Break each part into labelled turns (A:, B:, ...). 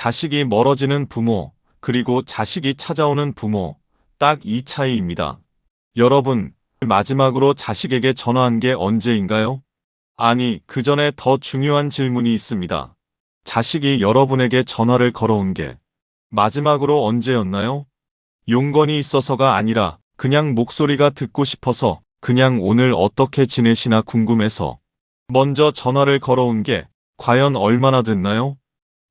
A: 자식이 멀어지는 부모, 그리고 자식이 찾아오는 부모, 딱 이 차이입니다. 여러분, 마지막으로 자식에게 전화한 게 언제인가요? 아니, 그 전에 더 중요한 질문이 있습니다. 자식이 여러분에게 전화를 걸어온 게 마지막으로 언제였나요? 용건이 있어서가 아니라 그냥 목소리가 듣고 싶어서, 그냥 오늘 어떻게 지내시나 궁금해서 먼저 전화를 걸어온 게 과연 얼마나 됐나요?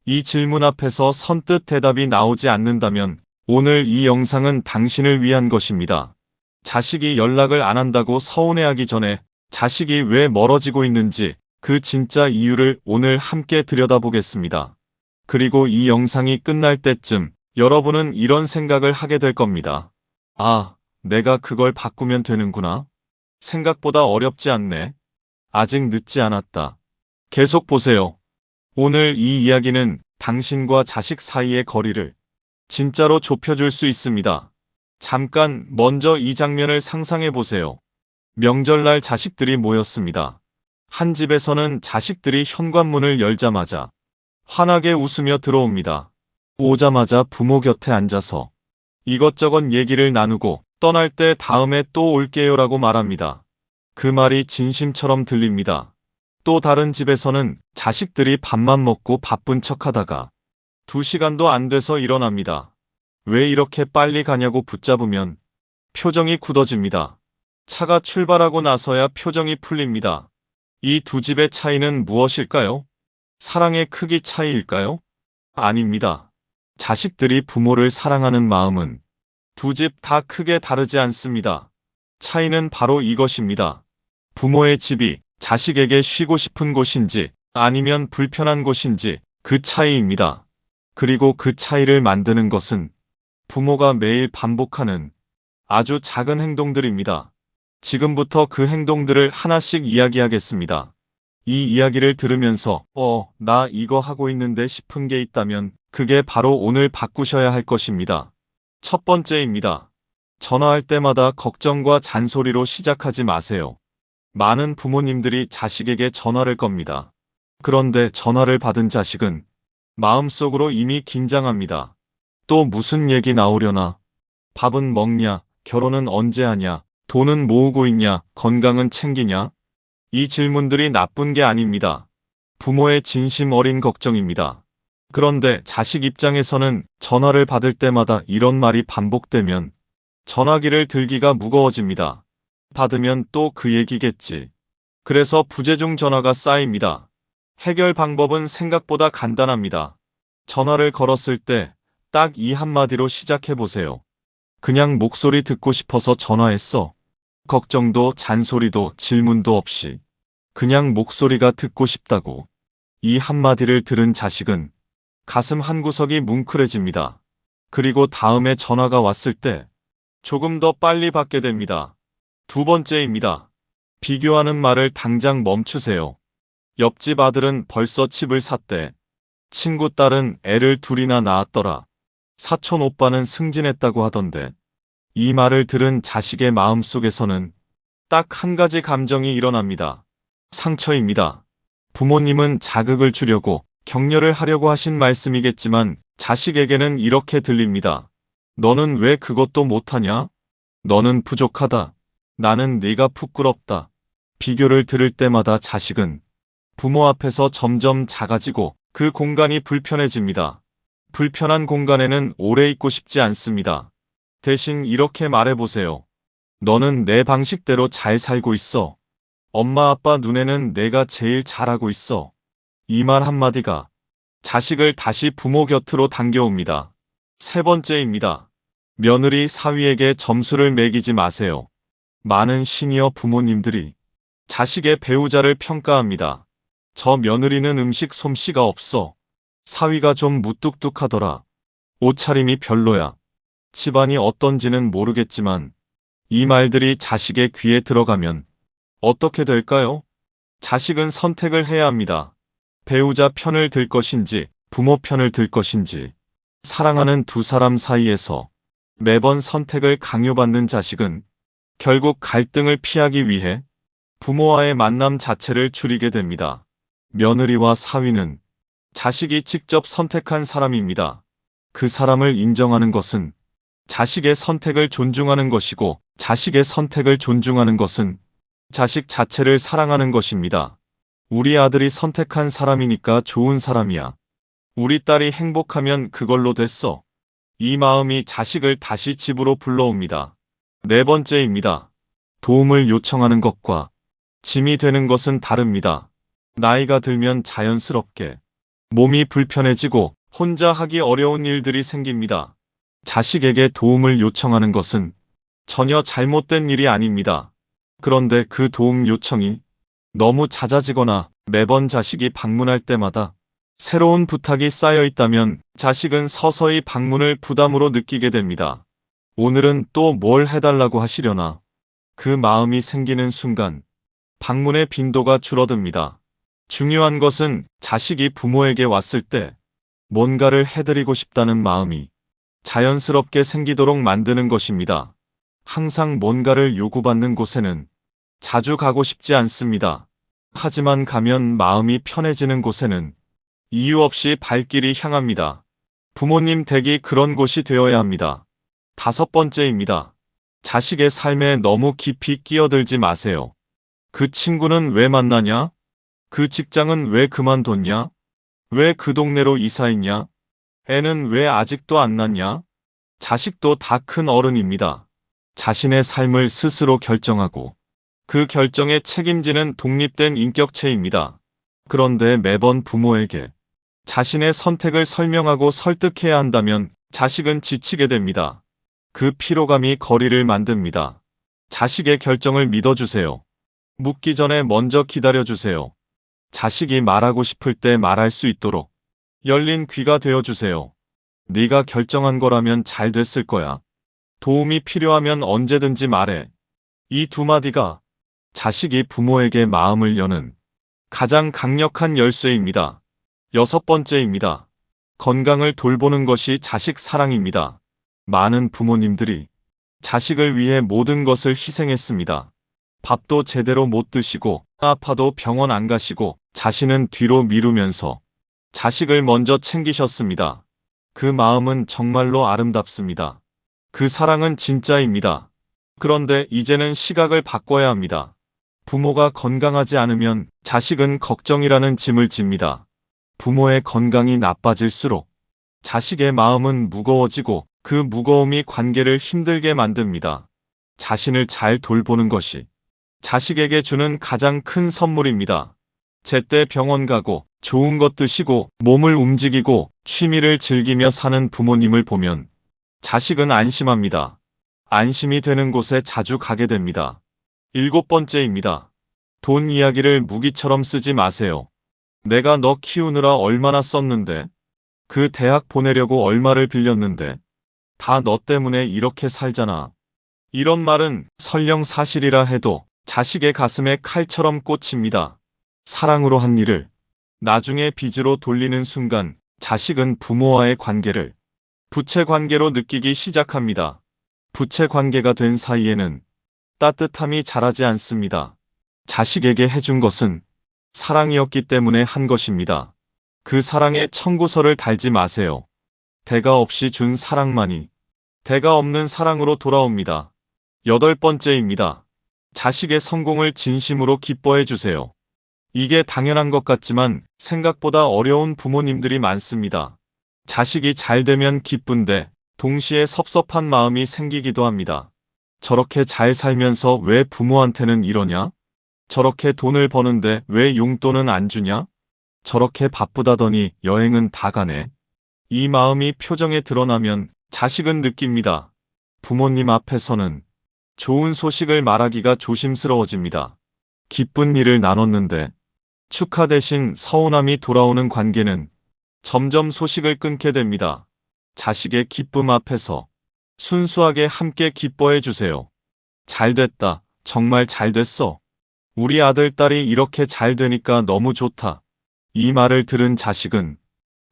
A: 이 질문 앞에서 선뜻 대답이 나오지 않는다면 오늘 이 영상은 당신을 위한 것입니다. 자식이 연락을 안 한다고 서운해하기 전에 자식이 왜 멀어지고 있는지 그 진짜 이유를 오늘 함께 들여다보겠습니다. 그리고 이 영상이 끝날 때쯤 여러분은 이런 생각을 하게 될 겁니다. 아, 내가 그걸 바꾸면 되는구나. 생각보다 어렵지 않네. 아직 늦지 않았다. 계속 보세요. 오늘 이 이야기는 당신과 자식 사이의 거리를 진짜로 좁혀줄 수 있습니다. 잠깐 먼저 이 장면을 상상해 보세요. 명절날 자식들이 모였습니다. 한 집에서는 자식들이 현관문을 열자마자 환하게 웃으며 들어옵니다. 오자마자 부모 곁에 앉아서 이것저것 얘기를 나누고 떠날 때 다음에 또 올게요라고 말합니다. 그 말이 진심처럼 들립니다. 또 다른 집에서는 자식들이 밥만 먹고 바쁜 척하다가 2시간도 안 돼서 일어납니다. 왜 이렇게 빨리 가냐고 붙잡으면 표정이 굳어집니다. 차가 출발하고 나서야 표정이 풀립니다. 이 두 집의 차이는 무엇일까요? 사랑의 크기 차이일까요? 아닙니다. 자식들이 부모를 사랑하는 마음은 두 집 다 크게 다르지 않습니다. 차이는 바로 이것입니다. 부모의 집이 자식에게 쉬고 싶은 곳인지 아니면 불편한 곳인지 그 차이입니다. 그리고 그 차이를 만드는 것은 부모가 매일 반복하는 아주 작은 행동들입니다. 지금부터 그 행동들을 하나씩 이야기하겠습니다. 이 이야기를 들으면서 나 이거 하고 있는데 싶은 게 있다면 그게 바로 오늘 바꾸셔야 할 것입니다. 첫 번째입니다. 전화할 때마다 걱정과 잔소리로 시작하지 마세요. 많은 부모님들이 자식에게 전화를 겁니다. 그런데 전화를 받은 자식은 마음속으로 이미 긴장합니다. 또 무슨 얘기 나오려나? 밥은 먹냐? 결혼은 언제 하냐? 돈은 모으고 있냐? 건강은 챙기냐? 이 질문들이 나쁜 게 아닙니다. 부모의 진심 어린 걱정입니다. 그런데 자식 입장에서는 전화를 받을 때마다 이런 말이 반복되면 전화기를 들기가 무거워집니다. 받으면 또 그 얘기겠지. 그래서 부재중 전화가 쌓입니다. 해결 방법은 생각보다 간단합니다. 전화를 걸었을 때 딱 이 한마디로 시작해보세요. 그냥 목소리 듣고 싶어서 전화했어. 걱정도 잔소리도 질문도 없이 그냥 목소리가 듣고 싶다고. 이 한마디를 들은 자식은 가슴 한구석이 뭉클해집니다. 그리고 다음에 전화가 왔을 때 조금 더 빨리 받게 됩니다. 두 번째입니다. 비교하는 말을 당장 멈추세요. 옆집 아들은 벌써 집을 샀대. 친구 딸은 애를 둘이나 낳았더라. 사촌 오빠는 승진했다고 하던데. 이 말을 들은 자식의 마음속에서는 딱 한 가지 감정이 일어납니다. 상처입니다. 부모님은 자극을 주려고 격려를 하려고 하신 말씀이겠지만 자식에게는 이렇게 들립니다. 너는 왜 그것도 못하냐? 너는 부족하다. 나는 네가 부끄럽다. 비교를 들을 때마다 자식은 부모 앞에서 점점 작아지고 그 공간이 불편해집니다. 불편한 공간에는 오래 있고 싶지 않습니다. 대신 이렇게 말해보세요. 너는 내 방식대로 잘 살고 있어. 엄마 아빠 눈에는 내가 제일 잘하고 있어. 이 말 한마디가 자식을 다시 부모 곁으로 당겨옵니다. 세 번째입니다. 며느리 사위에게 점수를 매기지 마세요. 많은 시니어 부모님들이 자식의 배우자를 평가합니다. 저 며느리는 음식 솜씨가 없어. 사위가 좀 무뚝뚝하더라. 옷차림이 별로야. 집안이 어떤지는 모르겠지만 이 말들이 자식의 귀에 들어가면 어떻게 될까요? 자식은 선택을 해야 합니다. 배우자 편을 들 것인지 부모 편을 들 것인지. 사랑하는 두 사람 사이에서 매번 선택을 강요받는 자식은 결국 갈등을 피하기 위해 부모와의 만남 자체를 줄이게 됩니다. 며느리와 사위는 자식이 직접 선택한 사람입니다. 그 사람을 인정하는 것은 자식의 선택을 존중하는 것이고, 자식의 선택을 존중하는 것은 자식 자체를 사랑하는 것입니다. 우리 아들이 선택한 사람이니까 좋은 사람이야. 우리 딸이 행복하면 그걸로 됐어. 이 마음이 자식을 다시 집으로 불러옵니다. 네 번째입니다. 도움을 요청하는 것과 짐이 되는 것은 다릅니다. 나이가 들면 자연스럽게 몸이 불편해지고 혼자 하기 어려운 일들이 생깁니다. 자식에게 도움을 요청하는 것은 전혀 잘못된 일이 아닙니다. 그런데 그 도움 요청이 너무 잦아지거나 매번 자식이 방문할 때마다 새로운 부탁이 쌓여 있다면 자식은 서서히 방문을 부담으로 느끼게 됩니다. 오늘은 또 뭘 해달라고 하시려나? 그 마음이 생기는 순간 방문의 빈도가 줄어듭니다. 중요한 것은 자식이 부모에게 왔을 때 뭔가를 해드리고 싶다는 마음이 자연스럽게 생기도록 만드는 것입니다. 항상 뭔가를 요구받는 곳에는 자주 가고 싶지 않습니다. 하지만 가면 마음이 편해지는 곳에는 이유 없이 발길이 향합니다. 부모님 댁이 그런 곳이 되어야 합니다. 다섯 번째입니다. 자식의 삶에 너무 깊이 끼어들지 마세요. 그 친구는 왜 만나냐? 그 직장은 왜 그만뒀냐? 왜 그 동네로 이사했냐? 애는 왜 아직도 안 낳냐? 자식도 다 큰 어른입니다. 자신의 삶을 스스로 결정하고 그 결정에 책임지는 독립된 인격체입니다. 그런데 매번 부모에게 자신의 선택을 설명하고 설득해야 한다면 자식은 지치게 됩니다. 그 피로감이 거리를 만듭니다. 자식의 결정을 믿어주세요. 묻기 전에 먼저 기다려주세요. 자식이 말하고 싶을 때 말할 수 있도록 열린 귀가 되어주세요. 네가 결정한 거라면 잘 됐을 거야. 도움이 필요하면 언제든지 말해. 이 두 마디가 자식이 부모에게 마음을 여는 가장 강력한 열쇠입니다. 여섯 번째입니다. 건강을 돌보는 것이 자식 사랑입니다. 많은 부모님들이 자식을 위해 모든 것을 희생했습니다. 밥도 제대로 못 드시고 아파도 병원 안 가시고 자신은 뒤로 미루면서 자식을 먼저 챙기셨습니다. 그 마음은 정말로 아름답습니다. 그 사랑은 진짜입니다. 그런데 이제는 시각을 바꿔야 합니다. 부모가 건강하지 않으면 자식은 걱정이라는 짐을 집니다. 부모의 건강이 나빠질수록 자식의 마음은 무거워지고 그 무거움이 관계를 힘들게 만듭니다. 자신을 잘 돌보는 것이 자식에게 주는 가장 큰 선물입니다. 제때 병원 가고 좋은 것 드시고 몸을 움직이고 취미를 즐기며 사는 부모님을 보면 자식은 안심합니다. 안심이 되는 곳에 자주 가게 됩니다. 일곱 번째입니다. 돈 이야기를 무기처럼 쓰지 마세요. 내가 너 키우느라 얼마나 썼는데, 그 대학 보내려고 얼마를 빌렸는데, 다 너 때문에 이렇게 살잖아. 이런 말은 설령 사실이라 해도 자식의 가슴에 칼처럼 꽂힙니다. 사랑으로 한 일을 나중에 빚으로 돌리는 순간 자식은 부모와의 관계를 부채 관계로 느끼기 시작합니다. 부채 관계가 된 사이에는 따뜻함이 자라지 않습니다. 자식에게 해준 것은 사랑이었기 때문에 한 것입니다. 그 사랑에 청구서를 달지 마세요. 대가 없이 준 사랑만이 대가 없는 사랑으로 돌아옵니다. 여덟 번째입니다. 자식의 성공을 진심으로 기뻐해 주세요. 이게 당연한 것 같지만 생각보다 어려운 부모님들이 많습니다. 자식이 잘 되면 기쁜데 동시에 섭섭한 마음이 생기기도 합니다. 저렇게 잘 살면서 왜 부모한테는 이러냐? 저렇게 돈을 버는데 왜 용돈은 안 주냐? 저렇게 바쁘다더니 여행은 다 가네. 이 마음이 표정에 드러나면 자식은 느낍니다. 부모님 앞에서는 좋은 소식을 말하기가 조심스러워집니다. 기쁜 일을 나눴는데 축하 대신 서운함이 돌아오는 관계는 점점 소식을 끊게 됩니다. 자식의 기쁨 앞에서 순수하게 함께 기뻐해 주세요. 잘 됐다. 정말 잘 됐어. 우리 아들, 딸이 이렇게 잘 되니까 너무 좋다. 이 말을 들은 자식은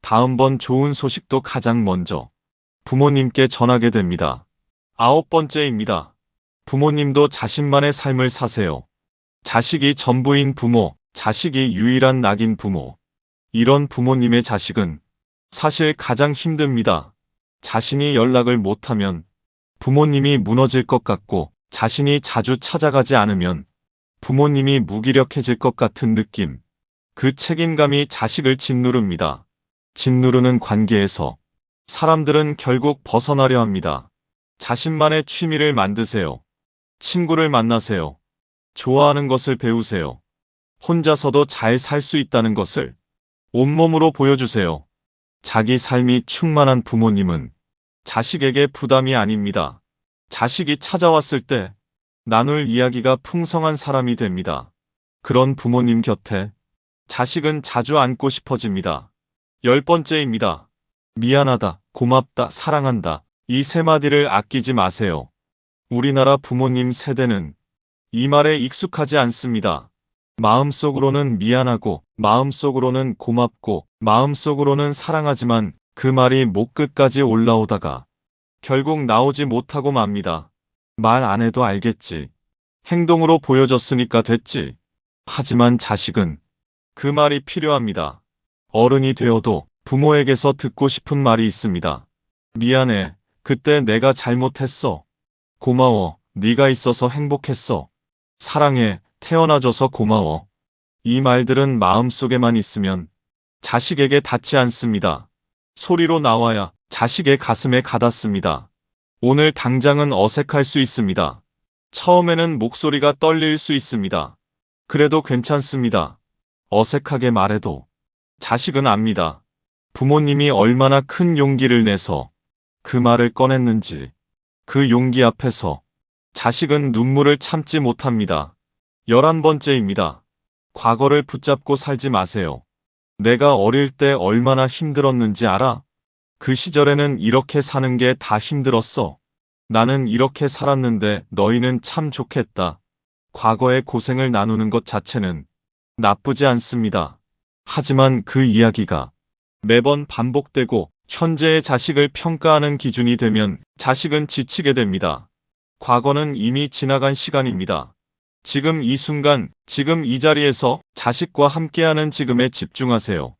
A: 다음번 좋은 소식도 가장 먼저 부모님께 전하게 됩니다. 아홉 번째입니다. 부모님도 자신만의 삶을 사세요. 자식이 전부인 부모, 자식이 유일한 낙인 부모. 이런 부모님의 자식은 사실 가장 힘듭니다. 자신이 연락을 못하면 부모님이 무너질 것 같고 자신이 자주 찾아가지 않으면 부모님이 무기력해질 것 같은 느낌. 그 책임감이 자식을 짓누릅니다. 짓누르는 관계에서 사람들은 결국 벗어나려 합니다. 자신만의 취미를 만드세요. 친구를 만나세요. 좋아하는 것을 배우세요. 혼자서도 잘 살 수 있다는 것을 온몸으로 보여주세요. 자기 삶이 충만한 부모님은 자식에게 부담이 아닙니다. 자식이 찾아왔을 때 나눌 이야기가 풍성한 사람이 됩니다. 그런 부모님 곁에 자식은 자주 앉고 싶어집니다. 10번째입니다. 미안하다, 고맙다, 사랑한다. 이 세 마디를 아끼지 마세요. 우리나라 부모님 세대는 이 말에 익숙하지 않습니다. 마음속으로는 미안하고, 마음속으로는 고맙고, 마음속으로는 사랑하지만 그 말이 목 끝까지 올라오다가 결국 나오지 못하고 맙니다. 말 안 해도 알겠지. 행동으로 보여줬으니까 됐지. 하지만 자식은 그 말이 필요합니다. 어른이 되어도 부모에게서 듣고 싶은 말이 있습니다. 미안해. 그때 내가 잘못했어. 고마워. 네가 있어서 행복했어. 사랑해. 태어나줘서 고마워. 이 말들은 마음속에만 있으면 자식에게 닿지 않습니다. 소리로 나와야 자식의 가슴에 가닿습니다. 오늘 당장은 어색할 수 있습니다. 처음에는 목소리가 떨릴 수 있습니다. 그래도 괜찮습니다. 어색하게 말해도 자식은 압니다. 부모님이 얼마나 큰 용기를 내서 그 말을 꺼냈는지. 그 용기 앞에서 자식은 눈물을 참지 못합니다. 11번째입니다. 과거를 붙잡고 살지 마세요. 내가 어릴 때 얼마나 힘들었는지 알아? 그 시절에는 이렇게 사는 게 다 힘들었어. 나는 이렇게 살았는데 너희는 참 좋겠다. 과거의 고생을 나누는 것 자체는 나쁘지 않습니다. 하지만 그 이야기가 매번 반복되고 현재의 자식을 평가하는 기준이 되면 자식은 지치게 됩니다. 과거는 이미 지나간 시간입니다. 지금 이 순간, 지금 이 자리에서 자식과 함께하는 지금에 집중하세요.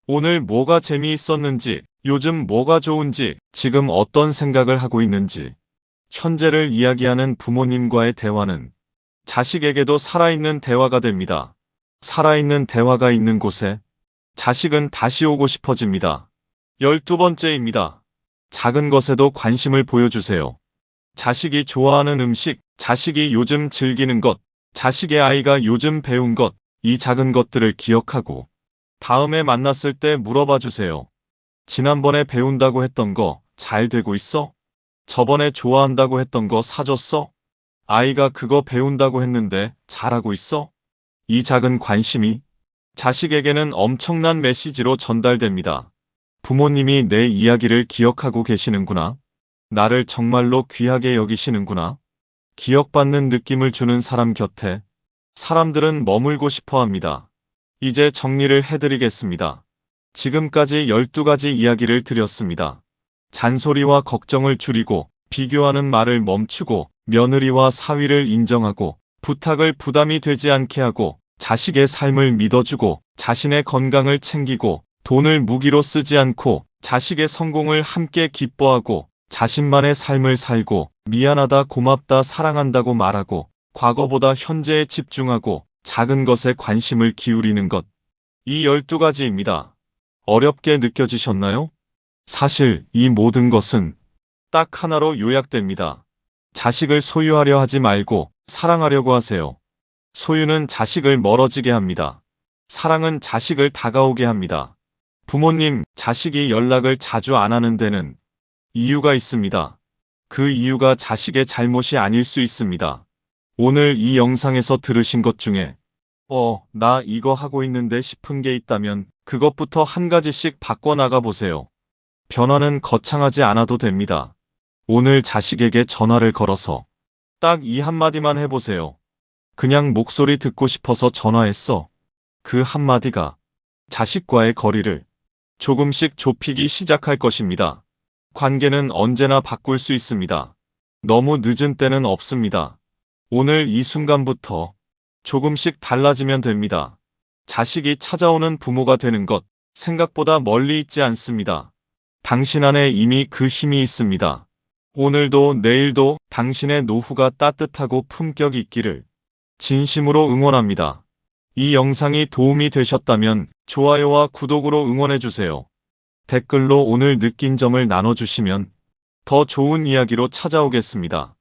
A: 오늘 뭐가 재미있었는지, 요즘 뭐가 좋은지, 지금 어떤 생각을 하고 있는지. 현재를 이야기하는 부모님과의 대화는 자식에게도 살아있는 대화가 됩니다. 살아있는 대화가 있는 곳에 자식은 다시 오고 싶어집니다. 12번째입니다. 작은 것에도 관심을 보여주세요. 자식이 좋아하는 음식, 자식이 요즘 즐기는 것, 자식의 아이가 요즘 배운 것, 이 작은 것들을 기억하고 다음에 만났을 때 물어봐 주세요. 지난번에 배운다고 했던 거 잘 되고 있어? 저번에 좋아한다고 했던 거 사줬어? 아이가 그거 배운다고 했는데 잘하고 있어? 이 작은 관심이 자식에게는 엄청난 메시지로 전달됩니다. 부모님이 내 이야기를 기억하고 계시는구나. 나를 정말로 귀하게 여기시는구나. 기억받는 느낌을 주는 사람 곁에 사람들은 머물고 싶어 합니다. 이제 정리를 해드리겠습니다. 지금까지 12가지 이야기를 드렸습니다. 잔소리와 걱정을 줄이고 비교하는 말을 멈추고 며느리와 사위를 인정하고 부탁을 부담이 되지 않게 하고 자식의 삶을 믿어주고 자신의 건강을 챙기고 돈을 무기로 쓰지 않고 자식의 성공을 함께 기뻐하고 자신만의 삶을 살고 미안하다 고맙다 사랑한다고 말하고 과거보다 현재에 집중하고 작은 것에 관심을 기울이는 것. 이 12가지입니다. 어렵게 느껴지셨나요? 사실 이 모든 것은 딱 하나로 요약됩니다. 자식을 소유하려 하지 말고 사랑하려고 하세요. 소유는 자식을 멀어지게 합니다. 사랑은 자식을 다가오게 합니다. 부모님, 자식이 연락을 자주 안 하는 데는 이유가 있습니다. 그 이유가 자식의 잘못이 아닐 수 있습니다. 오늘 이 영상에서 들으신 것 중에 나 이거 하고 있는데 싶은 게 있다면 그것부터 한 가지씩 바꿔나가 보세요. 변화는 거창하지 않아도 됩니다. 오늘 자식에게 전화를 걸어서 딱 이 한마디만 해보세요. 그냥 목소리 듣고 싶어서 전화했어. 그 한마디가 자식과의 거리를 조금씩 좁히기 시작할 것입니다. 관계는 언제나 바꿀 수 있습니다. 너무 늦은 때는 없습니다. 오늘 이 순간부터 조금씩 달라지면 됩니다. 자식이 찾아오는 부모가 되는 것, 생각보다 멀리 있지 않습니다. 당신 안에 이미 그 힘이 있습니다. 오늘도 내일도 당신의 노후가 따뜻하고 품격 있기를 진심으로 응원합니다. 이 영상이 도움이 되셨다면 좋아요와 구독으로 응원해주세요. 댓글로 오늘 느낀 점을 나눠주시면 더 좋은 이야기로 찾아오겠습니다.